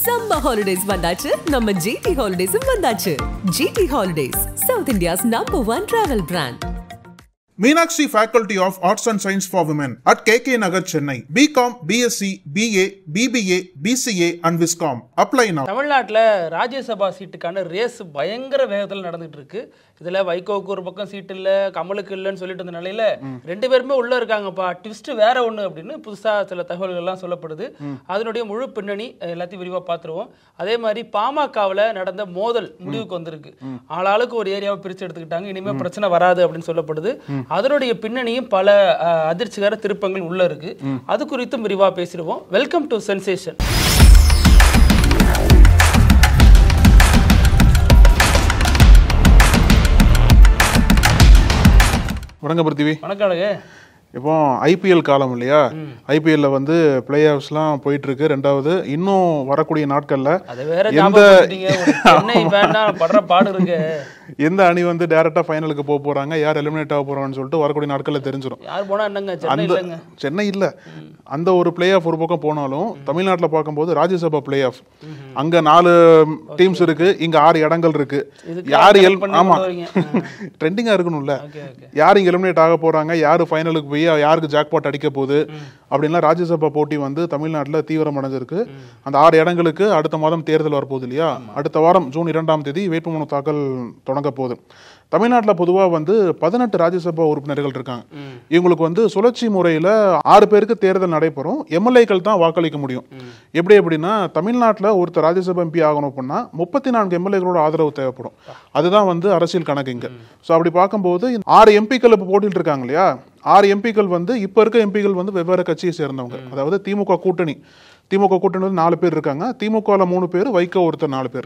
Summer holidays vandachu, நம்ம GT Holidays vandachu. GT Holidays, South India's #1 travel brand. Meenakshi Faculty of Arts and Science for Women at KK Nagar, Chennai. BCom, BSc, BA, BBA, BCA and Viscom. Apply now. தமிழ்நாட்டில் Rajya Sabha சீட்டுக்கான race பயங்கர வேகத்தில் நடந்துட்டு இருக்கு. இதில் வைகோவுக்கு ஒரு பக்கம் seat இல்லை, கமலுக்கு இல்லைன்னு சொல்லிட்டு இருந்த நிலையில ரெண்டு பேருமே உள்ள இருக்காங்கப்பா, ட்விஸ்ட் வேற ஒன்று அப்படின்னு புதுசாக சில தகவல்கள்லாம் சொல்லப்படுது. அதனுடைய முழு பின்னணி எல்லாத்தையும் விரிவாக பார்த்துருவோம். அதே மாதிரி பாமகவில் நடந்த மோதல் முடிவுக்கு வந்திருக்கு. ஆளாளுக்கு ஒரு ஏரியாவை பிரித்து எடுத்துக்கிட்டாங்க. இனிமேல் பிரச்சனை வராது அப்படின்னு சொல்லப்படுது. அதனுடைய பின்னணியும் பல அதிர்ச்சிகர திருப்பங்கள் உள்ள இருக்கு. அது குறித்தும் விரிவாக பேசிடுவோம். Welcome to sensation. வணக்கம் பிருத்திவி. வணக்கம். இப்போ ஐபிஎல் காலம் இல்லையா, ஐபிஎல்ல வந்து பிளே ஆஃப்ஸ்லாம் போயிட்டு இருக்கு. ரெண்டாவது இன்னும் வரக்கூடிய நாட்கள்ல எந்த அணி வந்து டைரக்டா ஃபைனலுக்கு போக போறாங்க, யார் எலிமினேட் ஆக போறாங்கன்னு சொல்லிட்டு வரக்கூடிய நாட்கள்ல தெரிஞ்சிடும். சென்னை இல்ல, அந்த ஒரு பிளே ஆஃப் ஒரு பக்கம் போனாலும் தமிழ்நாட்டில் பார்க்கும்போது ராஜ்யசபா பிளே ஆஃப் அங்க 4 டீம்ஸ் இருக்கு, இங்க 6 இடங்கள் இருக்கு. யாரு ஆமா ட்ரெண்டிங்கா இருக்கணும்ல, யாரு இங்க எலிமினேட் ஆக போறாங்க, யாரு ஃபைனலுக்கு போய் யாருக்கு ஜாக்பாட் அடிக்க போகுது அப்படின்லாம் ராஜ்யசபா போட்டி வந்து தமிழ்நாட்டில் தீவிரம் அடைஞ்சிருக்கு. அந்த 6 இடங்களுக்கு அடுத்த மாதம் தேர்தல் வரப்போகுது இல்லையா, அடுத்த வாரம் ஜூன் 2ஆம் தேதி வேட்புமனு தாக்கல் தொடங்க போகுது. தமிழ்நாட்டில் பொதுவாக வந்து 18 ராஜ்யசபா உறுப்பினர்கள் இருக்காங்க. இவங்களுக்கு வந்து சுழற்சி முறையில் 6 பேருக்கு தேர்தல் நடைபெறும். எம்எல்ஏக்கள் தான் வாக்களிக்க முடியும். எப்படி அப்படின்னா, தமிழ்நாட்டில் ஒருத்தர் ராஜ்யசபா எம்பி ஆகணும் அப்படின்னா 34 எம்எல்ஏகளோட ஆதரவு தேவைப்படும். அதுதான் வந்து அரசியல் கணக்கு இங்க. ஸோ அப்படி பார்க்கும்போது 6 எம்பிக்கள் இப்போ போட்டிட்டு இருக்காங்க இல்லையா, 6 எம்பிக்கள் வந்து இப்போ இருக்க எம்பிக்கள் வந்து வெவ்வேறு கட்சியை சேர்ந்தவங்க. அதாவது திமுக கூட்டணி 4 பேர் இருக்காங்க. திமுகவில் 3 பேர், வைகோ ஒருத்தர் 4 பேர்.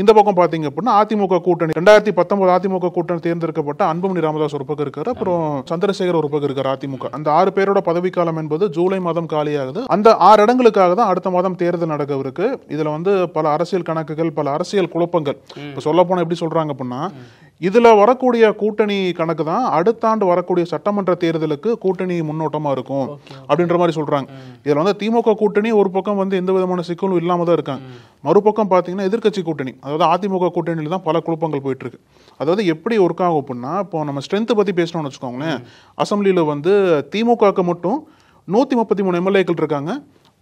இந்த பக்கம் பாத்தீங்க அப்படின்னா அதிமுக கூட்டணி 2019 அதிமுக கூட்டணி தேர்ந்தெடுக்கப்பட்ட அன்புமணி ராமதாஸ் ஒரு பக்கம் இருக்காரு, அப்புறம் சந்திரசேகர் ஒரு பக்கம் இருக்காரு அதிமுக. அந்த 6 பேரோட பதவிக்காலம் என்பது ஜூலை மாதம் காலியாகுது. அந்த 6 இடங்களுக்காக தான் அடுத்த மாதம் தேர்தல் நடக்கவிருக்கு. இதுல வந்து பல அரசியல் கணக்குகள், பல அரசியல் குழப்பங்கள். இப்ப சொல்ல போனா எப்படி சொல்றாங்க அப்படின்னா, இதுல வரக்கூடிய கூட்டணி கணக்கு தான் அடுத்த ஆண்டு வரக்கூடிய சட்டமன்ற தேர்தலுக்கு கூட்டணி முன்னோட்டமா இருக்கும் அப்படின்ற மாதிரி சொல்றாங்க. இதுல வந்து திமுக கூட்டணி ஒரு பக்கம் வந்து எந்த விதமான சிக்கலும் இல்லாம தான் இருக்காங்க. மறுபக்கம் பாத்தீங்கன்னா எதிர்கட்சி கூட்டணி, அதாவது அதிமுக கூட்டணியில தான் பல குழப்பங்கள் போயிட்டு இருக்கு. அதாவது எப்படி ஒர்க் ஆகும் அப்படின்னா, இப்போ நம்ம ஸ்ட்ரென்த் பத்தி பேசணும்னு வச்சுக்கோங்களேன், அசம்பிளியில வந்து திமுகவுக்கு மட்டும் 133 எம்எல்ஏக்கள் இருக்காங்க.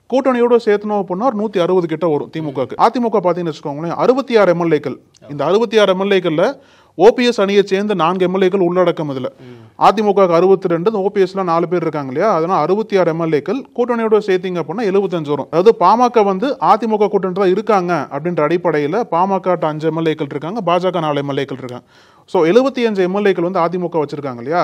கூட்டணியோட சேர்த்தணும் அப்படின்னா 160 கிட்ட வரும் திமுக. அதிமுக பாத்தீங்கன்னு வச்சுக்கோங்களேன் 66 எம்எல்ஏக்கள். இந்த 66 எம்எல்ஏக்கள்ல ஓபிஎஸ் அணியை சேர்ந்த 4 எம்எல்ஏக்கள் உள்ளடக்கம். இதுல அதிமுக 62, ஓபிஎஸ்ல 4 பேர் இருக்காங்க இல்லையா, அதனால 66 எம்எல்ஏக்கள். கூட்டணியோட சேர்த்தீங்க அப்படின்னா 75 வரும். அதாவது பாமக வந்து அதிமுக கூட்டணி தான் இருக்காங்க அப்படின்ற அடிப்படையில பாமக 5 எம்எல்ஏக்கள் இருக்காங்க, பாஜக 4 எம்எல்ஏக்கள் இருக்காங்க. ஸோ 75 எம்எல்ஏக்கள் வந்து அதிமுக வச்சிருக்காங்க இல்லையா.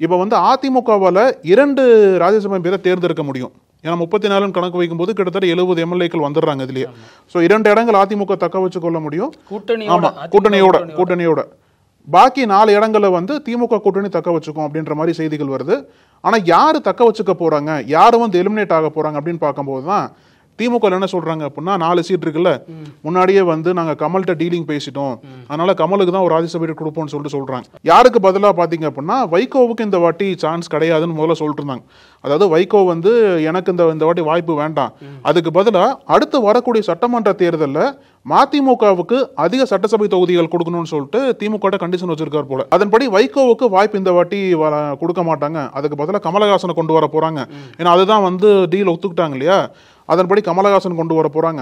இப்ப வந்து அதிமுகவால 2 ராஜ்யசபா எம்பியை தேர்ந்தெடுக்க முடியும். ஏன்னா 34 கணக்கு வைக்கும்போது கிட்டத்தட்ட 70 எம்எல்ஏக்கள் வந்துடுறாங்க இதுலயே. ஸோ 2 இடங்கள் அதிமுக தக்க வச்சு கொள்ள முடியும். கூட்டணியோட பாக்கி 4 இடங்களை வந்து திமுக கூட்டணி தக்க வச்சுக்கும் அப்படின்ற மாதிரி செய்திகள் வருது. ஆனா யாரு தக்க வச்சுக்க போறாங்க, யாரு வந்து எலிமினேட் ஆக போறாங்க அப்படின்னு பார்க்கும்போது தான் திமுக என்ன சொல்றாங்க அப்படின்னா, 4 சீட் இருக்குல்ல, முன்னாடியே வந்து நாங்க கமல்கிட்ட டீலிங் பேசிட்டோம், அதனால கமலுக்கு தான் ஒரு ராஜ்யசபா கொடுப்போம்னு சொல்றாங்க. யாருக்கு பதிலா பாத்தீங்க அப்படின்னா வைகோவுக்கு இந்த வாட்டி சான்ஸ் கிடையாதுன்னு முதல்ல சொல்லிட்டு இருந்தாங்க. அதாவது வைகோ வந்து எனக்கு இந்த வாட்டி வாய்ப்பு வேண்டாம், அதுக்கு பதிலா அடுத்து வரக்கூடிய சட்டமன்ற தேர்தலில் மதிமுகவுக்கு அதிக சட்டசபை தொகுதிகள் கொடுக்கணும்னு சொல்லிட்டு திமுக கண்டிஷன் வச்சிருக்காரு போல. அதன்படி வைகோவுக்கு வாய்ப்பு இந்த வாட்டி கொடுக்க மாட்டாங்க, அதுக்கு பதிலாக கமலஹாசனை கொண்டு வர போறாங்க. ஏன்னா அதுதான் வந்து டீல் ஒத்துக்கிட்டாங்க இல்லையா, அதன்படி கமலஹாசன் கொண்டு வர போறாங்க.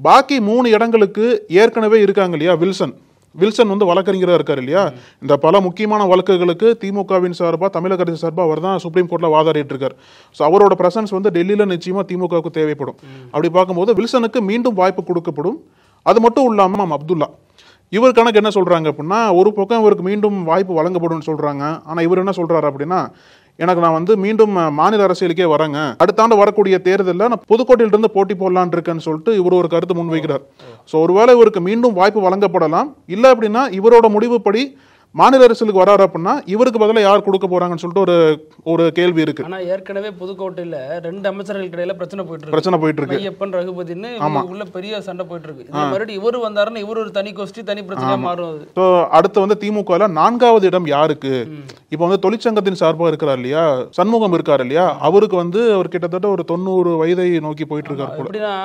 பாக்கி 3 இடங்களுக்கு ஏற்கனவே இருக்காங்க இல்லையா, வில்சன் வந்து வழக்கறிஞராக இருக்காரு இல்லையா. இந்த பல முக்கியமான வழக்குகளுக்கு திமுகவின் சார்பா, தமிழக அரசு சார்பா அவர் தான் சுப்ரீம் கோர்ட்ல வாதாடிட்டு இருக்காரு. ஸோ அவரோட பிரசன்ஸ் வந்து டெல்லியில நிச்சயமா திமுகவுக்கு தேவைப்படும். அப்படி பார்க்கும்போது வில்சனுக்கு மீண்டும் வாய்ப்பு கொடுக்கப்படும். அது மட்டும் இல்லாம அப்துல்லா, இவர் கணக்கு என்ன சொல்றாங்க அப்படின்னா, ஒரு பக்கம் இவருக்கு மீண்டும் வாய்ப்பு வழங்கப்படும் சொல்றாங்க. ஆனா இவர் என்ன சொல்றாரு அப்படின்னா, எனக்கு நான் வந்து மீண்டும் மாநில அரசியலுக்கே வரேங்க, அடுத்த ஆண்டு வரக்கூடிய தேர்தலில் நான் புதுக்கோட்டையிலிருந்து போட்டி போடலான் இருக்கேன்னு சொல்லிட்டு இவர் ஒரு கருத்து முன்வைக்கிறார். ஸோ ஒருவேளை இவருக்கு மீண்டும் வாய்ப்பு வழங்கப்படலாம். இல்லை அப்படின்னா இவரோட முடிவுப்படி மாநில அரசுக்கு வராரு அப்படின்னா இவருக்கு பதிலா யார் கொடுக்க போறாங்கன்னு சொல்லிட்டு ஒரு கேள்வி இருக்கு. ஆனா ஏற்கனவே புதுக்கோட்டையில 2 அமைச்சர்களுக்கு இடையில பிரச்சனை போயிட்டு இருக்கு. ஐயப்பன் ரகுபதின்னு உள்ள பெரிய சண்டை போயிட்டு இருக்கு. இது மறுபடியும் இவரு வந்தாருன்னா இவரு ஒரு தனி கோஷ்டி தனி பிரச்சனையா மாறும். சோ அடுத்து வந்து திமுகல 4வது இடம் யாருக்கு? இப்போ வந்து தொழிற்சங்கத்தின் சார்பாக இருக்கிறார் இல்லையா, சண்முகம் இருக்காரு இல்லையா, அவருக்கு வந்து அவர் கிட்டத்தட்ட ஒரு 90 வயதை நோக்கி போயிட்டு இருக்காரு. எப்படின்னா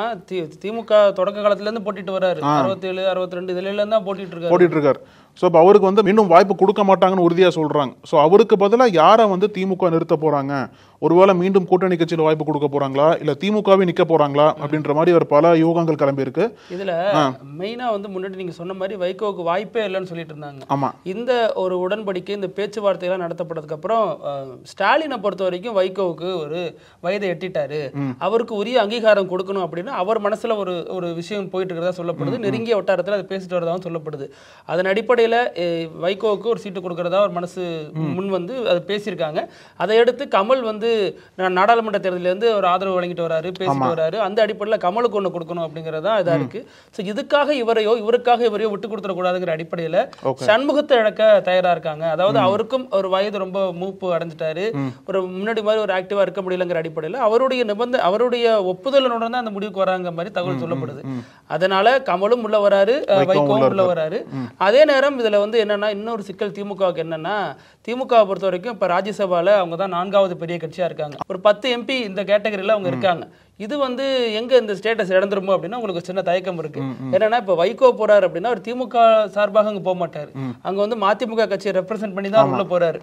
திமுக தொடக்க காலத்துல இருந்து போட்டிட்டு வராரு. 67 62 இதுல எல்லாம் தான் போட்டிட்டு இருக்காரு. ஸோ இப்போ அவருக்கு வந்து மீண்டும் வாய்ப்பு கொடுக்க மாட்டாங்கன்னு உறுதியாக சொல்கிறாங்க. ஸோ அவருக்கு பதிலாக யாரை வந்து திமுக நிறுத்த போகிறாங்க, ஒருவேளை மீண்டும் கூட்டணி கட்சியில் வாய்ப்பு கொடுக்க போகிறாங்களா இல்லை திமுகவே நிற்க போகிறாங்களா அப்படின்ற மாதிரி ஒரு பல யூகங்கள் கிளம்பியிருக்கு. இதில் மெயினாக வந்து முன்னாடி நீங்கள் சொன்ன மாதிரி வைகோவுக்கு வாய்ப்பே இல்லைன்னு சொல்லிட்டு இருந்தாங்க. ஆமாம், இந்த ஒரு உடன்படிக்கை இந்த பேச்சுவார்த்தைகள்லாம் நடத்தப்பட்டதுக்கப்புறம் ஸ்டாலினை பொறுத்த வரைக்கும் வைகோவுக்கு ஒரு வயதை எட்டிட்டாரு, அவருக்கு உரிய அங்கீகாரம் கொடுக்கணும் அப்படின்னு அவர் மனசில் ஒரு விஷயம் போயிட்டு இருக்கிறதா சொல்லப்படுது. நெருங்கிய வட்டாரத்தில் அதை பேசிட்டு வரதாகவும் சொல்லப்படுது. அதன் அடிப்படையில் வைகோவுக்கு ஒரு சீட்டு கொடுக்கறதா ஒரு மனசு முன் வந்து அதை பேசியிருக்காங்க. அதை அடுத்து கமல் வந்து நாடாளுமன்ற தேர்தலிருந்து ஒரு ஆதரவு வழங்கிட்டு வராரு, பேசிட்டு வராரு. அந்த அடிப்படையில் கமலுக்கு ஒன்று கொடுக்கணும் அப்படிங்கிறதா இதா இருக்கு. ஸோ இதுக்காக இவருக்காக இவரையோ விட்டு கொடுத்துடக்கூடாதுங்கிற அடிப்படையில் சண்முகத்தை இழக்க தயாரா இருக்காங்க. அதாவது அவருக்கும் ஒரு வயது ரொம்ப மூப்பு அடைஞ்சிட்டாரு, ஒரு முன்னாடி மாதிரி ஒரு ஆக்டிவா இருக்க முடியலங்கிற அடிப்படையில் அவருடைய ஒப்புதலுடன் தான் அந்த முடிவுக்கு வராங்க மாதிரி தகவல் சொல்லப்படுது. அதனால கமலும் உள்ள வராரு, வைகோவும் உள்ள வராரு. அதே நேரம் இதுல வந்து என்னன்னா இன்னொரு சிக்கல் திமுகவுக்கு என்னன்னா, திமுக பொறுத்த வரைக்கும் இப்ப ராஜ்யசபால அவங்க தான் 4வது பெரிய கட்சியா இருக்காங்க. ஒரு 10 MP இந்த கேட்டகரியில அவங்க இருக்காங்க. இது வந்து எங்க இந்த ஸ்டேட்டஸ் இழந்துருமோ அப்படின்னா உங்களுக்கு சின்ன தயக்கம் இருக்கு. என்னன்னா இப்ப வைகோ போறாரு அப்படின்னா ஒரு திமுக சார்பாக அங்க போக மாட்டாரு, அங்க வந்து மதிமுக கட்சியை ரெப்ரசென்ட் பண்ணி தான் உள்ள போறாரு.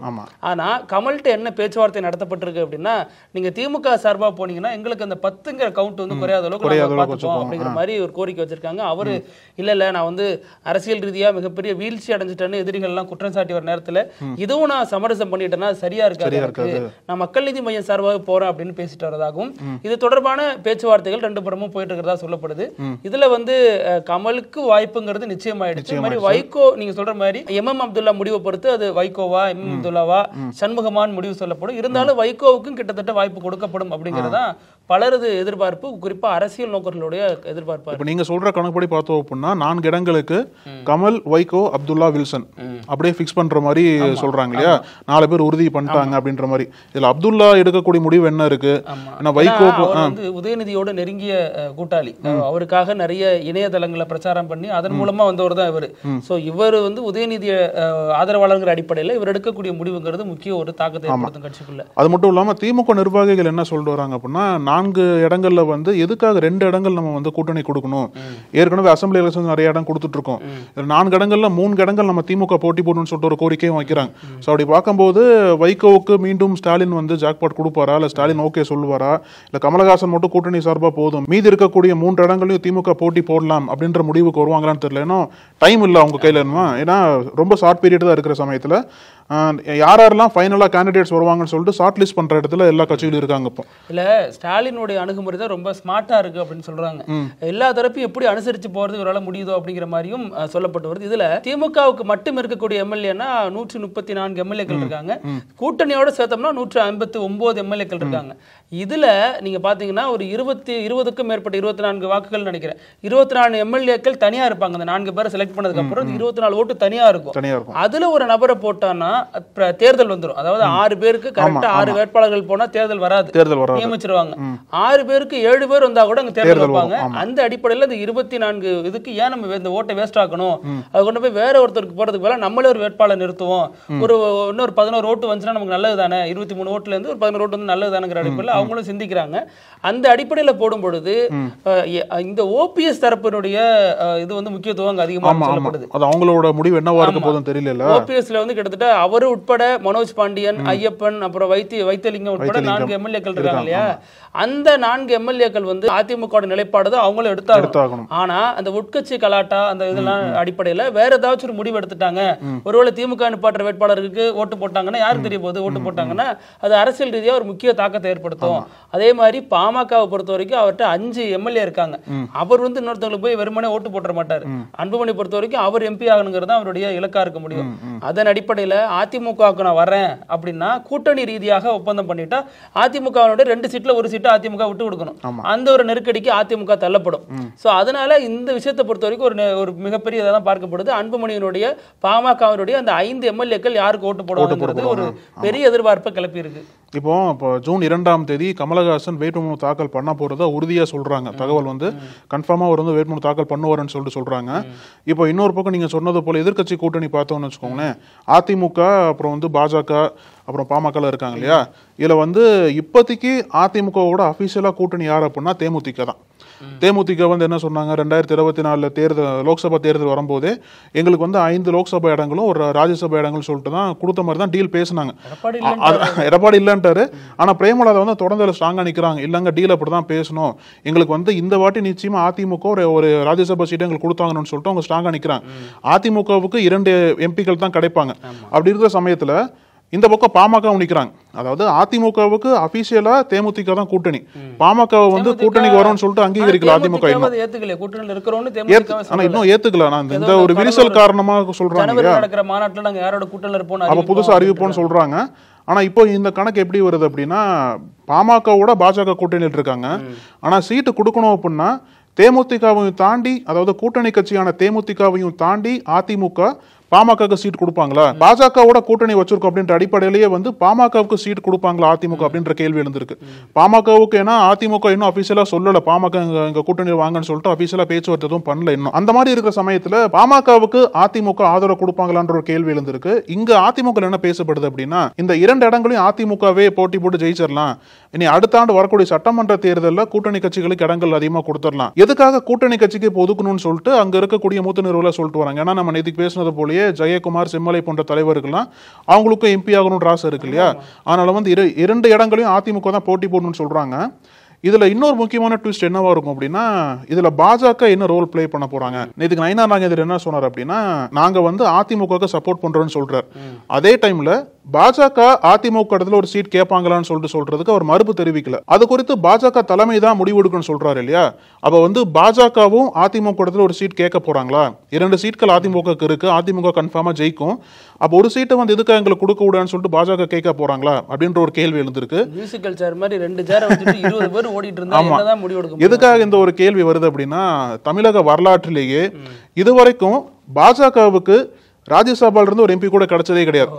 ஆனா கமல்கிட்ட என்ன பேச்சுவார்த்தை நடத்தப்பட்டிருக்கு அப்படின்னா, நீங்க திமுக சார்பா போனீங்கன்னா எங்களுக்கு அந்த 10ங்கிற கவுண்ட் வந்து குறையாத அளவுக்கு பார்த்துப்போம் அப்படிங்கிற மாதிரி ஒரு கோரிக்கை வச்சிருக்காங்க. அவரு இல்ல நான் வந்து அரசியல் ரீதியா மிகப்பெரிய வீழ்ச்சி அடைஞ்சிட்டேன்னு எதிரிகள் எல்லாம் குற்றம் சாட்டி வர நேரத்துல இதுவும் நான் சமரசம் பண்ணிட்டேன்னா சரியா இருக்காது, நான் மக்கள் நீதி மையம் சார்பாக போறேன் அப்படின்னு பேசிட்டு வரதாகவும் இது தொடர்பான பேச்சுவார்த்தைகள் 2 புறமும் போயிட்டு இருக்கிறதா சொல்லப்படுது. இதுல வந்து கமலுக்கு வாய்ப்புங்கிறது நிச்சயமாயிடுச்சு. மாதிரி வைகோ நீங்க சொல்ற மாதிரி எம்எம் அப்துல்லா முடிவை பொறுத்து அது வைகோவா எம்எம் அப்துல்லாவா சண்முகமான் முடிவு சொல்லப்படும். இருந்தாலும் வைகோவுக்கும் கிட்டத்தட்ட வாய்ப்பு கொடுக்கப்படும் அப்படிங்கறதா பலரது எதிர்பார்ப்பு, குறிப்பா அரசியல் நோக்கர்களுடைய எதிர்பார்ப்பு. இப்ப நீங்க சொல்ற கணக்குப்படி பார்த்தோம் அப்படின்னா 4 இடங்களுக்கு கமல், வைகோ, அப்துல்லா, வில்சன் அப்படியே பிக்ஸ் பண்ற மாதிரி சொல்றாங்க இல்லையா, 4 பேர் உறுதி பண்ணிட்டாங்க அப்படின்ற மாதிரி. இதுல அப்துல்லா எடுக்கக்கூடிய முடிவு என்ன இருக்கு? வைகோ வந்து உதயநிதியோட நெருங்கிய கூட்டாளி, அவருக்காக நிறைய இணையதளங்களை பிரச்சாரம் பண்ணி அதன் மூலமா வந்தவர் தான் இவர். சோ இவர் வந்து உதயநிதிய ஆதரவாளர்கள் அடிப்படையில் இவர் எடுக்கக்கூடிய முடிவுங்கிறது முக்கிய ஒரு தாக்கத்தை ஏற்படுத்தும் கட்சிக்குள்ள. அது மட்டும் இல்லாம திமுக நிர்வாகிகள் என்ன சொல்லிட்டு வராங்க அப்படின்னா, 4 இடங்கள்ல வந்து எதுக்காக 2 இடங்கள் நம்ம வந்து கூட்டணி கொடுக்கணும், ஏற்கனவே அசம்பிளி எலெக்ஷன் நிறைய இடம் கொடுத்துட்டு இருக்கோம், 4 இடங்கள்ல 3 இடங்கள் நம்ம திமுக போட்டி போடணும்னு சொல்லிட்டு ஒரு கோரிக்கையும் வைக்கிறாங்க. ஸோ அப்படி பார்க்கும்போது வைகோவுக்கு மீண்டும் ஸ்டாலின் வந்து ஜாக்பாட் கொடுப்பாரா, இல்லை ஸ்டாலின் ஓகே சொல்லுவாரா, இல்லை கமலஹாசன் மட்டும் கூட்டணி சார்பா போதும் மீதி இருக்கக்கூடிய 3 இடங்களையும் திமுக போட்டி போடலாம் அப்படின்ற முடிவுக்கு வருவாங்களான்னு தெரியல. ஏன்னா டைம் இல்லை அவங்க கையில். ஏன்னா ரொம்ப ஷார்ட் பீரியட் தான் இருக்கிற சமயத்தில் யாரெல்லாம் ஃபைனலா கேண்டிடேட்ஸ் வருவாங்கன்னு சொல்லிட்டு ஷார்ட் லிஸ்ட் பண்ற இடத்துல எல்லா கட்சிகளும் இருக்காங்க. இப்போ இல்ல ஸ்டாலினுடைய அணுகுமுறை தான் ரொம்ப ஸ்மார்ட்டா இருக்கு அப்படின்னு சொல்றாங்க. எல்லா தரப்பையும் எப்படி அனுசரிச்சு போறது இவரால முடியுதோ அப்படிங்கிற மாதிரியும் சொல்லப்பட்டு வருது. இதுல திமுகவுக்கு மட்டும் இருக்கக்கூடிய எம்எல்ஏன்னா 134 எம்எல்ஏக்கள் இருக்காங்க, கூட்டணியோட சேர்த்தோம்னா 159 எம்எல்ஏக்கள் இருக்காங்க. இதுல நீங்க பாத்தீங்கன்னா ஒரு 20க்கும் மேற்பட்ட 24 வாக்குகள் நினைக்கிறேன், 24 எம்எல்ஏக்கள் தனியா இருப்பாங்க. அந்த 4 பேரை செலக்ட் பண்ணதுக்கு அப்புறம் 24 ஓட்டு தனியா இருக்கும். அதுல ஒரு நபரை போட்டான்னா தேர்தல் வந்துரும். அதாவது 6 பேருக்கு கரெக்டா 6 வேட்பாளர்கள் போனா தேர்தல் வராது, நியமிச்சிருவாங்க. 6 பேருக்கு 7 பேர் வந்தா கூட அங்க தேர்தல் வைப்பாங்க. அந்த அடிப்படையில் இந்த 24 இதுக்கு ஏன் நம்ம இந்த ஓட்டை வேஸ்ட் ஆக்கணும், அது கொண்டு போய் வேற ஒருத்தருக்கு போறதுக்கு பதிலா நம்மளே ஒரு வேட்பாளர் நிறுத்துவோம், இன்னொரு 11 ஓட்டு வந்துச்சுன்னா நமக்கு நல்லது தானே, 23 ஓட்டுல இருந்து ஒரு 11 ஓட்டு வந்து நல்லது தானேங்கிற அடிப்படையில் அவங்களும் சிந்திக்கிறாங்க. அந்த அடிப்படையில் போடும் பொழுது இந்த ஓபிஎஸ் தரப்பினுடைய இது வந்து முக்கியத்துவம் அதிகமாக சொல்லப்படுது. அது அவங்களோட முடிவு என்னவா இருக்க போதும் தெரியல. ஓபிஎஸ்ல வந்து கிட்டத்தட்ட அவரு உட்பட மனோஜ் பாண்டியன், ஐயப்பன், அப்புறம் வைத்தியலிங்கம் உட்பட 4 எம்எல்ஏக்கள் இருக்காங்க இல்லையா. அந்த 4 எம்எல்ஏக்கள் வந்து அதிமுக நிலைப்பாடு தான் அவங்களும் எடுத்தாகணும். ஆனா அந்த உட்கட்சி கலாட்டா அந்த இதெல்லாம் அடிப்படையில வேற ஏதாச்சும் ஒரு முடிவு எடுத்துட்டாங்க, ஒருவேளை திமுக நிப்பாற்ற வேட்பாளருக்கு ஓட்டு போட்டாங்கன்னா யாருக்கு தெரிய போகுது, ஓட்டு போட்டாங்கன்னா அது அரசியல் ரீதியா ஒரு முக்கிய தாக்கத்தை ஏற்படுத்தும். அதே மாதிரி பாமகவை பொறுத்த வரைக்கும் அவர்கிட்ட 5 எம்எல்ஏ இருக்காங்க. அவர் வந்து இன்னொருத்தவங்களுக்கு போய் வெறுமனே ஓட்டு போட்ட மாட்டாரு. அன்புமணி பொறுத்த வரைக்கும் அவர் எம்பி ஆகணுங்கிறது அவருடைய இலக்கா இருக்க முடியும். அதன் அடிப்படையில அதிமுகவுக்கு நான் வரேன் அப்படின்னா கூட்டணி ரீதியாக ஒப்பந்தம் பண்ணிட்டா அதிமுகவினுடைய 2 சீட்ல 1 சீட்டை அதிமுக விட்டு கொடுக்கணும். அந்த ஒரு நெருக்கடிக்கு அதிமுக தள்ளப்படும். சோ அதனால இந்த விஷயத்தை பொறுத்த வரைக்கும் ஒரு மிகப்பெரிய இதான் பார்க்கப்படுது. அன்புமணியினுடைய பாமகவினுடைய அந்த 5 எம்எல்ஏக்கள் யாருக்கு ஓட்டு போடுவாங்கிறது ஒரு பெரிய எதிர்பார்ப்பை கிளப்பி இருக்கு. இப்போ ஜூன் 2ஆம் தேதி கமலஹாசன் வேட்புமனு தாக்கல் பண்ண போறதா உறுதியா சொல்றாங்க. தகவல் வந்து கன்ஃபார்மா அவர் வந்து வேட்புமனு தாக்கல் பண்ணுவாருன்னு சொல்றாங்க. இப்போ இன்னொரு பக்கம் நீங்க சொன்னது போல எதிர்க்கட்சி கூட்டணி பார்த்தோம்னு வச்சுக்கோங்களேன், அதிமுக அப்புறம் வந்து பாஜக அப்புறம் பாமக இருக்காங்க இல்லையா, இதுல வந்து இப்போதைக்கு அதிமுகவோட அபிஷியலா கூட்டணி யார் அப்படின்னா தேமுதிக தான். தேமுதிக வந்து என்ன சொன்னாங்க, 2024 தேர்தல் லோக்சபா தேர்தல் வரும்போதே எங்களுக்கு வந்து 5 லோக்சபா இடங்களும் ஒரு ராஜ்யசபா இடங்கள் சொல்லிட்டு தான் கொடுத்த மாதிரி தான் டீல் பேசினாங்க. எடப்பாடி இல்லைன்ட்டாரு. ஆனா பிரேமலதா வந்து தொடர்ந்து ஸ்ட்ராங்கா நிக்கிறாங்க, இல்லங்க டீல் அப்படிதான் பேசணும், எங்களுக்கு வந்து இந்த வாட்டி நிச்சயமா அதிமுக ஒரு ராஜ்யசபா சீட்டை எங்களுக்கு கொடுத்தாங்கன்னு சொல்லிட்டு அவங்க ஸ்ட்ராங்கா நிக்கிறாங்க. அதிமுகவுக்கு 2 எம்பிக்கள் தான் கிடைப்பாங்க. அப்படி இருக்கிற சமயத்துல இந்த பக்கம் பாமக நிக்கிறாங்க. அதாவது அதிமுகவுக்கு அபிஷியலா தேமுதிக தான் கூட்டணி, பாமக வந்து கூட்டணிக்கு வரும்னு சொல்லிட்டு அங்கீகரிக்கல அதிமுக. ஆனா இன்னும் ஏத்துக்கல. நான் இந்த ஒரு விரிசல் காரணமா சொல்றாங்க, அப்ப புதுசா அறிவிப்போம்னு சொல்றாங்க. ஆனா இப்போ இந்த கணக்கு எப்படி வருது அப்படின்னா, பாமகவோட பாஜக கூட்டணியில் இருக்காங்க. ஆனா சீட்டு கொடுக்கணும் அப்படின்னா தேமுதிகவையும் தாண்டி, அதாவது கூட்டணி கட்சியான தேமுதிகவையும் தாண்டி அதிமுக பாமகவுக்கு சீட் கொடுப்பாங்களா, பாஜகவோட கூட்டணி வச்சிருக்கோம் அப்படின்ற அடிப்படையிலேயே வந்து பாமகவுக்கு சீட் கொடுப்பாங்களா அதிமுக அப்படின்ற கேள்வி எழுந்திருக்கு. பாமகவுக்கு ஏன்னா அதிமுக இன்னும் அபிஷியலா சொல்லல பாமக எங்க கூட்டணி வாங்கன்னு சொல்லிட்டு அபிஷியலா பேச்சுவார்த்தை எதுவும் பண்ணல இன்னும். அந்த மாதிரி இருக்கிற சமயத்துல பாமகவுக்கு அதிமுக ஆதரவு கொடுப்பாங்களான்ற ஒரு கேள்வி எழுந்திருக்கு. இங்க அதிமுக என்ன பேசப்படுது அப்படின்னா, இந்த 2 இடங்களையும் அதிமுகவே போட்டி போட்டு ஜெயிச்சிடலாம், இனி அடுத்த ஆண்டு வரக்கூடிய சட்டமன்ற தேர்தலில் கூட்டணி கட்சிகளுக்கு இடங்கள் அதிகமாக கொடுத்துடலாம், எதுக்காக கூட்டணி கட்சிக்கு ஒதுக்கணும்னு சொல்லிட்டு அங்க இருக்கக்கூடிய மூத்த நிறுவனம் சொல்லிட்டு வராங்க. ஏன்னா நம்ம நேற்றுக்கு பேசினது போலயே ஜெயக்குமார், செம்மலை போன்ற தலைவர்கள்லாம் அவங்களுக்கும் எம்பி ஆகணும்னு ஆசை இருக்கு இல்லையா, அதனால வந்து 2 இடங்களையும் அதிமுக தான் போட்டி போடணும்னு சொல்றாங்க. இதுல இன்னொரு முக்கியமான ட்விஸ்ட் என்னவா இருக்கும் அப்படின்னா, இதுல பாஜக என்ன ரோல் பிளே பண்ண போறாங்க. நேற்றுக்கு நயினா நாகேந்திரன் என்ன சொன்னார் அப்படின்னா, நாங்க வந்து அதிமுக சப்போர்ட் பண்றோம்னு சொல்றாரு. அதே டைம்ல பாஜக அதிமுக இடத்துல ஒரு சீட் கேட்பாங்களான்னு சொல்றதுக்கு அவர் மறுப்பு தெரிவிக்கல. அது குறித்து பாஜக தலைமை தான் முடிவெடுக்கணும்னு சொல்றாரு இல்லையா. அப்ப வந்து பாஜகவும் அதிமுக இடத்துல ஒரு சீட் கேட்க போறாங்களா, 2 சீட்கள் அதிமுக இருக்கு, அதிமுக கன்ஃபார்மா ஜெயிக்கும், அப்ப ஒரு சீட்டை வந்து எதுக்கு எங்களுக்கு கொடுக்க கூடாதுன்னு சொல்லிட்டு பாஜக கேட்க போறாங்களா அப்படின்ற ஒரு கேள்வி எழுந்திருக்கு. மியூசிக்கல் சேர் மாதிரி 2 சேர் வச்சுட்டு 20 பேர் ஓடிட்டு இருந்தா என்னதான் முடிவெடுக்க. எதுக்காக இந்த ஒரு கேள்வி வருது அப்படின்னா, தமிழக வரலாற்றிலேயே இதுவரைக்கும் பாஜகவுக்கு ராஜ்யசபால இருந்து ஒரு எம்பி கூட கிடைச்சதே கிடையாது.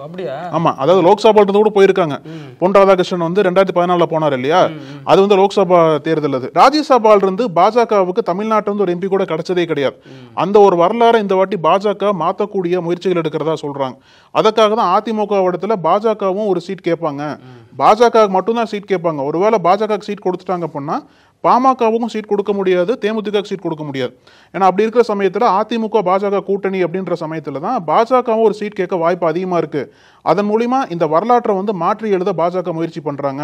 ஆமா, அதாவது லோக்சபால இருந்து கூட போயிருக்காங்க. பொன் ராதாகிருஷ்ணன் வந்து 2014 போனார் இல்லையா, அது வந்து லோக்சபா தேர்தல். அது ராஜ்யசபால இருந்து பாஜகவுக்கு தமிழ்நாட்டில் வந்து ஒரு எம்பி கூட கிடைச்சதே கிடையாது. அந்த ஒரு வரலாறு இந்த வாட்டி பாஜக மாற்றக்கூடிய முயற்சிகள் எடுக்கிறதா சொல்றாங்க. அதுக்காக தான் அதிமுக இடத்துல பாஜகவும் ஒரு சீட் கேட்பாங்க, பாஜக மட்டும்தான் சீட் கேட்பாங்க. ஒருவேளை பாஜக சீட் கொடுத்துட்டாங்க அப்படின்னா பாமகவும் சீட் கொடுக்க முடியாது, தேமுதிக சீட் கொடுக்க முடியாது. ஏன்னா அப்படி இருக்கிற சமயத்தில் அதிமுக பாஜக கூட்டணி அப்படின்ற சமயத்தில் தான் பாஜகவும் ஒரு சீட் கேட்க வாய்ப்பு அதிகமாக இருக்கு. அதன் மூலியமா இந்த வரலாற்றை வந்து மாற்றி எழுத பாஜக முயற்சி பண்றாங்க.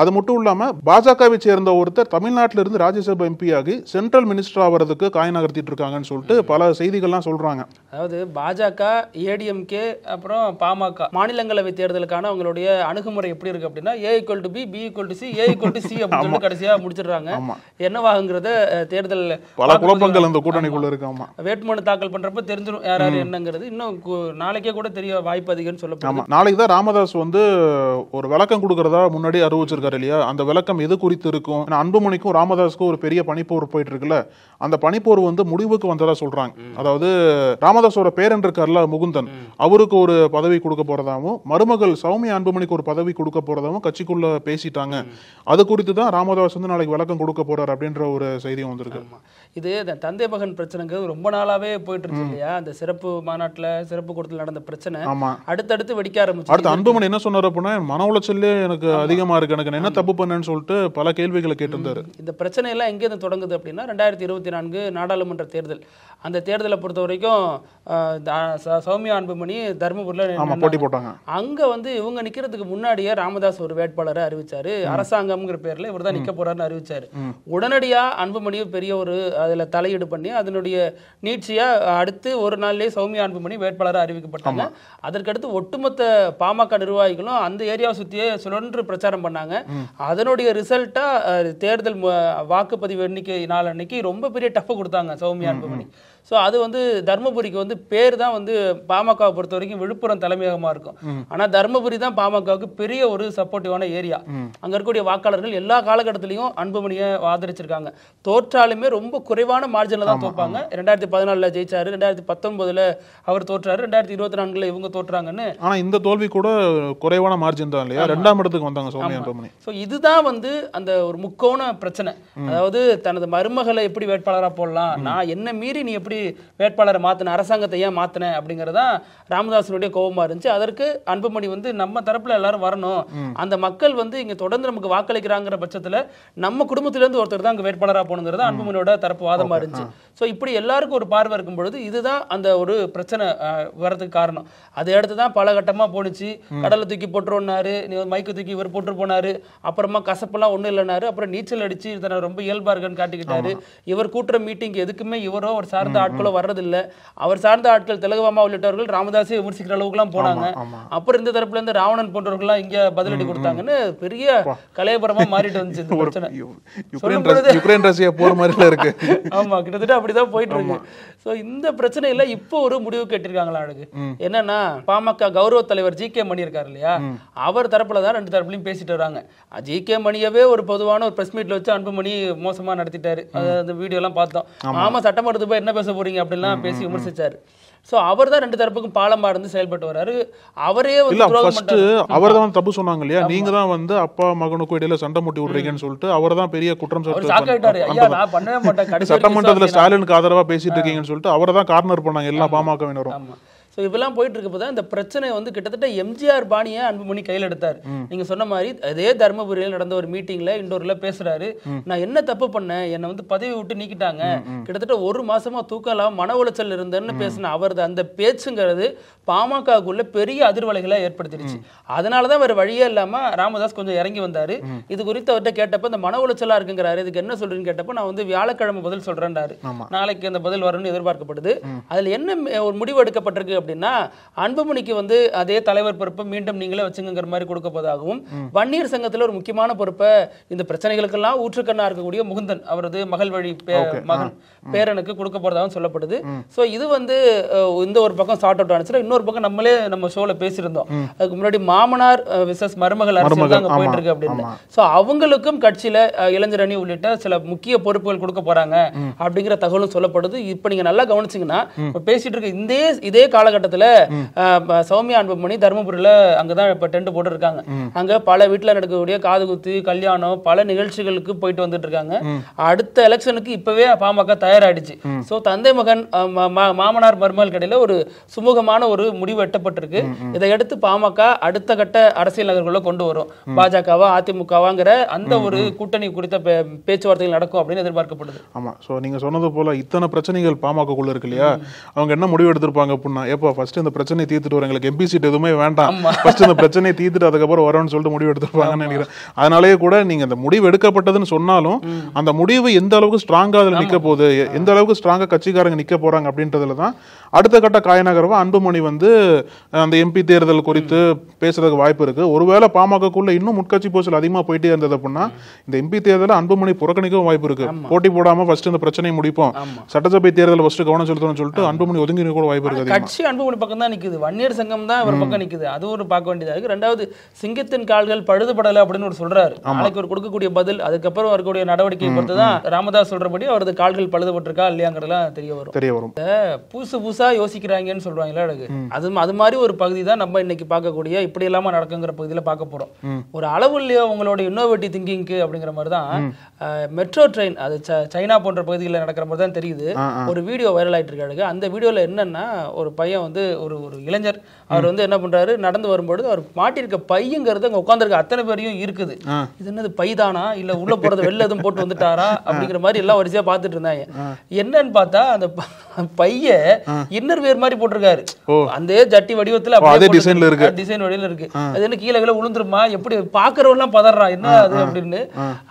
அது மட்டும் இல்லாம பாஜகவை சேர்ந்த ஒருத்தர் தமிழ்நாட்டில இருந்து ராஜ்யசபா எம்பி ஆகி சென்ட்ரல் மினிஸ்டர் ஆகிறதுக்கு காய் நகர்த்திட்டு இருக்காங்கன்னு சொல்லிட்டு பல செய்திகள்லாம் சொல்றாங்க. அதாவது பாஜக, ஏடிஎம்கே அப்புறம் பாமக மாநிலங்களவை தேர்தலுக்கான அவங்களுடைய அணுகுமுறை எப்படி இருக்கு அப்படின்னா, A=B, B=C, A=C அப்படின்னு கடைசியா முடிச்சிடுறாங்க. என்னவாகுங்கிறத தேர்தல் பல குழப்பங்கள் அந்த கூட்டணிக்குள்ள இருக்கு. ஆமா, வேட்புமனு தாக்கல் பண்றப்ப தெரிஞ்சிடும் யார் யார் என்னங்கிறது. இன்னும் நாளைக்கே கூட தெரிய வாய்ப்பு அதிகம்னு சொல்லப்படுது. நாளைக்கு தான் ராமதாஸ் வந்து ஒரு விளக்கம் கொடுக்கறதா முன்னாடி அறிவிச்சிருக்காரு இல்லையா. அந்த விளக்கம் எது குறித்து இருக்கும், அன்புமணிக்கும் ராமதாஸுக்கும் ஒரு பெரிய பனிப்போர் போயிட்டு இருக்குல்ல, அந்த பனிப்போர் வந்து முடிவுக்கு வந்ததா சொல்றாங்க. அதாவது ராமதாஸோட பேரன் இருக்கார்ல முகுந்தன், அவருக்கு ஒரு பதவி கொடுக்க போறதாவும், மருமகள் சௌமியா அன்புமணிக்கு ஒரு பதவி கொடுக்க போறதாவும் கட்சிக்குள்ள பேசிட்டாங்க. அது குறித்து தான் ராமதாஸ் வந்து நாளைக்கு விளக்கம் கொடுக்க போறாரு அப்படின்ற ஒரு செய்தியும் வந்திருக்கு. இது தந்தை மகன் பிரச்சனைங்கிறது ரொம்ப நாளாவே போயிட்டு இருக்கு இல்லையா. அந்த சிறப்பு மாநாட்டுல சிறப்பு கூட்டத்தில் நடந்த பிரச்சனை அடுத்தடுத்து வெடிக்க ஆரம்பிச்சு. அடுத்து அன்புமணி என்ன சொன்னார் அப்படின்னா, மன உளைச்சல்லே எனக்கு அதிகமா இருக்கு, எனக்கு என்ன தப்பு பண்ணேன்னு சொல்லிட்டு பல கேள்விகளை கேட்டிருந்தாரு. இந்த பிரச்சனை எல்லாம் எங்க இருந்து தொடங்குது அப்படின்னா 2024 நாடாளுமன்ற தேர்தல். அந்த தேர்தலை பொறுத்த வரைக்கும் சௌமியா அன்புமணி தர்மபுரியில போட்டி போட்டாங்க. அங்க வந்து இவங்க நிக்கிறதுக்கு முன்னாடியே ராமதாஸ் ஒரு வேட்பாளரை அறிவிச்சாரு. அரசாங்கம்ங்கிற பேர்ல இவர் தான் நிக்க போறாருன்னு அறிவிச்சாரு. உடனடியா அன்புமணி பெரிய ஒரு அதுல தலையீடு பண்ணி அதனுடைய நீட்சியா அடுத்து ஒரு நாள்லயே சௌமியா அன்புமணி வேட்பாளராக அறிவிக்கப்பட்டாங்க. அதற்கடுத்து ஒட்டுமொத்த பாமக நிர்வாகிகளும் அந்த ஏரியாவை சுற்றியே சுழன்று பிரச்சாரம் பண்ணாங்க. அதனுடைய ரிசல்ட்டா தேர்தல் வாக்குப்பதிவு எண்ணிக்கை நாள் அன்னைக்கு ரொம்ப பெரிய டஃப் கொடுத்தாங்க சௌமியா அன்புமணி. ஸோ அது வந்து தர்மபுரிக்கு வந்து பேர் தான் வந்து பாமகவை பொறுத்த வரைக்கும் விழுப்புரம் தலைமையகமாக இருக்கும். ஆனால் தர்மபுரி தான் பாமகவுக்கு பெரிய ஒரு சப்போர்ட்டிவான ஏரியா. அங்கே இருக்கக்கூடிய வாக்காளர்கள் எல்லா காலகட்டத்திலையும் அன்புமணியை ஆதரிச்சிருக்காங்க. தோற்றாலுமே ரொம்ப குறைவான மார்ஜினில் தான் தோற்பாங்க. 2014 ஜெயிச்சாரு, 2019 அவர் தோற்றாரு, 2024 இவங்க தோற்றாங்கன்னு. ஆனால் இந்த தோல்வி கூட குறைவான மார்ஜின் தான் இல்லையா? 2ஆம் இடத்துக்கு வந்தாங்க சௌமியா அன்புமணி. ஸோ இதுதான் வந்து அந்த ஒரு முக்கோண பிரச்சனை. அதாவது தனது மருமகளை எப்படி வேட்பாளராக போடலாம், நான் என்ன மீறி நீ எப்படி வேட்பாளரை மாத்தின, அரசாங்கத்தை ஏன் மாத்தின அப்படிங்கறதா ராமதாசனுடைய கோபமா இருந்துச்சு. அதற்கு அன்புமணி வந்து நம்ம தரப்புல எல்லாரும் வரணும், அந்த மக்கள் வந்து இங்க தொடர்ந்து நமக்கு வாக்களிக்கிறாங்கிற பட்சத்துல நம்ம குடும்பத்தில இருந்து ஒருத்தர் தான் அங்க வேட்பாளராக போகணுங்கிறது அன்புமணியோட தரப்பு வாதமா இருந்துச்சு. ஸோ இப்படி எல்லாருக்கும் ஒரு பார்வை இருக்கும் பொழுது இதுதான் அந்த ஒரு பிரச்சனை வரதுக்கு காரணம். அதை அடுத்து தான் பல கட்டமா போனிச்சு. கடலை தூக்கி போட்டுருனாரு, மைக்கு தூக்கி இவர் போட்டு போனாரு, அப்புறமா கசப்பெல்லாம் ஒன்றும் இல்லைனாரு, அப்புறம் நீச்சல் அடிச்சு இதனை ரொம்ப இயல்பா இருக்குன்னு காட்டிக்கிட்டாரு. இவர் கூட்டுற மீட்டிங் எதுக்குமே இவரோ அவர் சார்ந்த ஆட்களோ வர்றதில்லை. அவர் சார்ந்த ஆட்கள் திலகவாமா உள்ளிட்டவர்கள் ராமதாஸை விமர்சிக்கிற அளவுக்குலாம் போனாங்க. அப்புறம் இந்த தரப்புல இருந்து ராவணன் போன்றவர்கள்லாம் இங்க பதிலடி கொடுத்தாங்கன்னு பெரிய கலையபரமா மாறிட்டு வந்துச்சு இந்த பிரச்சனை. யுக்ரைன் ரஷ்யா போர் மாதிரி இருக்கு. ஆமா, கிட்டத்தட்ட அப்படிதான் போயிட்டு இருக்கு. சோ இந்த பிரச்சனையில இப்போ ஒரு முடிவு கேட்டிருக்காங்களா அழகு. என்னன்னா பாமக கௌரவ தலைவர் ஜி.கே. மணி இருக்காரு இல்லையா, அவர் தரப்புல தான் ரெண்டு தரப்புலையும் பேசிட்டு வராங்க. ஜி.கே. மணியவே ஒரு பொதுவான ஒரு பிரஸ் மீட்ல வச்சு அன்புமணி மோசமா நடத்திட்டாரு. அந்த வீடியோ எல்லாம் பார்த்தோம். ஆமா, சட்டமன்றத்துக்கு போய் என்ன பேச போறீங்க அப்படின்லாம் பேசி விமர்சிச்சாரு. சோ அவர் தான் ரெண்டு தரப்புக்கும் பாலமா இருந்து செயல்பட்டு வராரு. அவரே அவர் தான் தப்பு சொன்னாங்க இல்லையா, நீங்க தான் வந்து அப்பா மகனுக்கும் இடையில சண்டை மூட்டி விடுறீங்கன்னு சொல்லிட்டு அவர் தான் பெரிய குற்றம் சட்டமன்றத்துல ஸ்டாலினுக்கு ஆதரவா பேசிட்டு இருக்கீங்கன்னு சொல்லிட்டு அவரை தான் கார்னர் பண்ணாங்க எல்லா பாமகவினரும். ஸோ இதெல்லாம் போயிட்டு இருக்கப்போ தான் இந்த பிரச்சனை வந்து கிட்டத்தட்ட எம்ஜிஆர் பாணியை அன்புமணி கையில் எடுத்தார். நீங்க சொன்ன மாதிரி அதே தர்மபுரியில் நடந்த ஒரு மீட்டிங்ல இண்டோர்ல பேசுறாரு. நான் என்ன தப்பு பண்ணேன், என்னை வந்து பதவி விட்டு நீக்கிட்டாங்க, கிட்டத்தட்ட ஒரு மாசமா தூக்கம் இல்லாம மன உளைச்சல் இருந்தேன்னு பேசின அவர் அந்த பேச்சுங்கிறது பாமகக்குள்ள பெரிய அதிர்வலைகளை ஏற்படுத்திடுச்சு. அதனாலதான் வேற வழியே இல்லாம ராமதாஸ் கொஞ்சம் இறங்கி வந்தாரு. இது குறித்து அவர்கிட்ட கேட்டப்ப இந்த மன உளைச்சலா இருக்குங்கிறாரு, இதுக்கு என்ன சொல்றீங்கன்னு கேட்டப்ப நான் வந்து வியாழக்கிழமை பதில் சொல்றேன்டாரு. நாளைக்கு அந்த பதில் வரும்னு எதிர்பார்க்கப்படுது. அதுல என்ன ஒரு முடிவு எடுக்கப்பட்டிருக்கு அப்படின்னா, அன்புமணிக்கு வந்து அதே தலைவர் பொறுப்பை மீண்டும் நீங்களே வச்சுங்கிற மாதிரி கொடுக்க போதாகவும், வன்னியர் சங்கத்தில் ஒரு முக்கியமான பொறுப்பை இந்த பிரச்சனைகளுக்கெல்லாம் ஊற்றுக்கண்ணா இருக்கக்கூடிய முகுந்தன் அவரது மகள் வழி மகன் பேரனுக்கு கொடுக்க போறதாகவும் சொல்லப்படுது. சோ இது வந்து இந்த ஒரு பக்கம் சார்ட் அவுட் ஆனிச்சுன்னா, இன்னொரு பக்கம் நம்மளே நம்ம ஷோல பேசியிருந்தோம் அதுக்கு முன்னாடி மாமனார் விசஸ் மருமகள் அரசியல் தான் போயிட்டு இருக்கு அப்படின்னு. சோ அவங்களுக்கும் கட்சியில இளைஞர் அணி உள்ளிட்ட சில முக்கிய பொறுப்புகள் கொடுக்க போறாங்க அப்படிங்கிற தகவலும் சொல்லப்படுது. இப்ப நீங்க நல்லா கவனிச்சீங்கன்னா பேசிட்டு இருக்க இதே காலகட்டத்துல சௌமியா அன்புமணி தர்மபுரியில அங்கதான் இப்ப டென்ட் போட்டு இருக்காங்க. அங்க பல வீட்டுல நடக்கக்கூடிய காது குத்து, கல்யாணம், பல நிகழ்ச்சிகளுக்கு போயிட்டு வந்துட்டு இருக்காங்க. அடுத்த எலெக்ஷனுக்கு இப்பவே பாமக தயாராயிடுச்சு. சோ தந்தை மகன் மாமனார் மருமகள் கடையில ஒரு சுமூகமான ஒரு முடிவு எட்டப்பட்டிருக்கு. இதையடுத்து பாமக அடுத்த கட்ட அரசியல் நகர்வுகளை கொண்டு வரும். பாஜகவா அதிமுகவாங்கிற அந்த ஒரு கூட்டணி குறித்த பேச்சுவார்த்தைகள் நடக்கும் அப்படின்னு எதிர்பார்க்கப்படுது. ஆமா, சோ நீங்க சொன்னது போல இத்தனை பிரச்சனைகள் பாமகக்குள்ள இருக்கு இல்லையா, அவங்க என்ன முடிவு எடுத்திருப்பாங்க அப்படின்னா, ஏப்பா ஃபர்ஸ்ட் இந்த பிரச்சனை தீர்த்துட்டு வர, எங்களுக்கு எம்பி சீட் எதுவுமே வேண்டாம், ஃபர்ஸ்ட் இந்த பிரச்சனையை தீர்த்துட்டு அதுக்கப்புறம் வரோம்னு சொல்லிட்டு முடிவு எடுத்திருப்பாங்கன்னு நினைக்கிறேன். அதனாலேயே கூட நீங்க இந்த முடிவு எடுக்கப்பட்டதுன்னு சொன்னாலும் அந்த முடிவு எந்த அளவுக்கு ஸ்ட்ராங்கா அதுல நிக்க போகுது, எந்த அளவுக்கு ஸ்ட்ராங்கா கட்சிக்காரங்க நிக்க போறாங்க அப்படின்றதுல தான் அடுத்த கட்ட காயநகர்வா அன்புமணி வந்து அந்த எம்பி தேர்தல் குறித்து பேசுறதுக்கு வாய்ப்பு இருக்கு. ஒருவேளை பாமகக்குள்ள இன்னும் முட்கட்சி போசல் அதிகமா போயிட்டே இருந்தது அப்படின்னா இந்த எம்பி தேர்தலை அன்புமணி புறக்கணிக்கவும் வாய்ப்பு இருக்கு. போட்டி போடாம ஃபர்ஸ்ட் இந்த பிரச்சனையை முடிப்போம், சட்டசபை தேர்தல் ஃபர்ஸ்ட் கவனம் செலுத்தணும்னு சொல்லிட்டு அன்புமணி ஒதுங்கி கூட வாய்ப்பு இருக்கு. கட்சி அன்புமணி பக்கம் தான் நிக்குது, வன்னியர் சங்கம் தான் ஒரு பக்கம் நிக்குது. அது ஒரு பார்க்க வேண்டியதா இருக்கு. ரெண்டாவது, சிங்கத்தின் கால்கள் பழுதுபடல அப்படின்னு ஒரு சொல்றாரு. நாளைக்கு ஒரு கொடுக்கக்கூடிய பதில், அதுக்கப்புறம் வரக்கூடிய நடவடிக்கை பொறுத்து தான் ராமதாஸ் சொல்றபடி அவரது கால்கள் பழுதுபட்டிருக்கா இல்லையாங்கிறதுலாம் தெரிய வரும். புதுசா யோசிக்கிறாங்கன்னு சொல்றாங்களா அழகு, அது மாதிரி ஒரு பகுதி தான் நம்ம இன்னைக்கு பார்க்கக்கூடிய இப்படி இல்லாம நடக்குங்கிற பகுதியில பார்க்க போறோம். ஒரு அளவு இல்லையோ உங்களோட இன்னோவேட்டிவ் திங்கிங்க்கு அப்படிங்கிற மாதிரி தான் மெட்ரோ ட்ரெயின், அது சைனா போன்ற பகுதிகளில் நடக்கிற மாதிரி தான் தெரியுது. ஒரு வீடியோ வைரல் ஆயிட்டு இருக்காங்க. அந்த வீடியோல என்னன்னா, ஒரு பையன் பையன் வந்து ஒரு இளைஞர், அவர் வந்து என்ன பண்றாரு, நடந்து வரும்பொழுது அவர் மாட்டிருக்க பையங்கிறது அங்க உட்காந்துருக்க அத்தனை பேரையும் இருக்குது. இது என்னது பைதானா இல்ல உள்ள போறது வெளில எதுவும் போட்டு வந்துட்டாரா அப்படிங்கிற மாதிரி எல்லாம் வரிசையா பாத்துட்டு இருந்தாங்க. என்னன்னு பார்த்தா அந்த பைய இன்னர் வேர் மாதிரி போட்டிருக்காரு, அந்த ஜட்டி வடிவத்துல டிசைன் வடிவில் இருக்கு. அது என்ன கீழே கீழே விழுந்துருமா, எப்படி பாக்குறவெல்லாம் பதறா என்ன அது அப்படின்னு.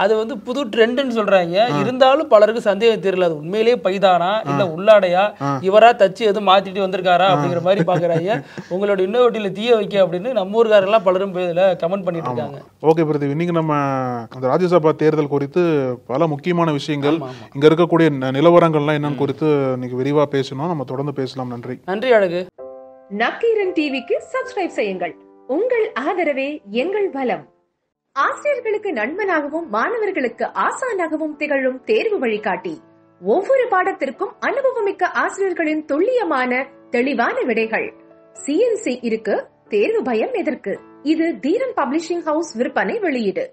அது வந்து புது ட்ரெண்ட்னு சொல்றாங்க. இருந்தாலும் பலருக்கு சந்தேகம் தெரியல, அது உண்மையிலேயே பைதானா இல்ல உள்ளாடையா, இவரா தச்சு எதுவும் மாத்திட்டு வந்திருக்காரா அப்படிங்கிற மாதிரி பாக்குறாங்க. உங்களோட இன்னொட்டில தீய வைக்க அப்படின்னு நம்ம ஊர்காரெல்லாம் பலரும் இதுல கமெண்ட் பண்ணிட்டு இருக்காங்க. ஓகே பிரதீப், இன்னைக்கு நம்ம அந்த ராஜ்யசபா தேர்தல் குறித்து பல முக்கியமான விஷயங்கள், இங்க இருக்கக்கூடிய நிலவரங்கள்லாம் என்னன்னு குறித்து இன்னைக்கு விரிவா பேசணும். நம்ம தொடர்ந்து பேசலாம். நன்றி. நன்றி அழகு. நக்கீரன் டிவிக்கு சப்ஸ்கிரைப் செய்யுங்கள். உங்கள் ஆதரவே எங்கள் பலம். ஆசிரியர்களுக்கு நண்பனாகவும் மாணவர்களுக்கு ஆசானாகவும் திகழும் தேர்வு வழிகாட்டி. ஒவ்வொரு பாடத்திற்கும் அனுபவமிக்க ஆசிரியர்களின் துல்லியமான தெளிவான விடைகள். CNC இருக்கு, தேர்வு பயம் எதற்கு? இது தீரன் பப்ளிஷிங் ஹவுஸ் விற்பனை வெளியீடு.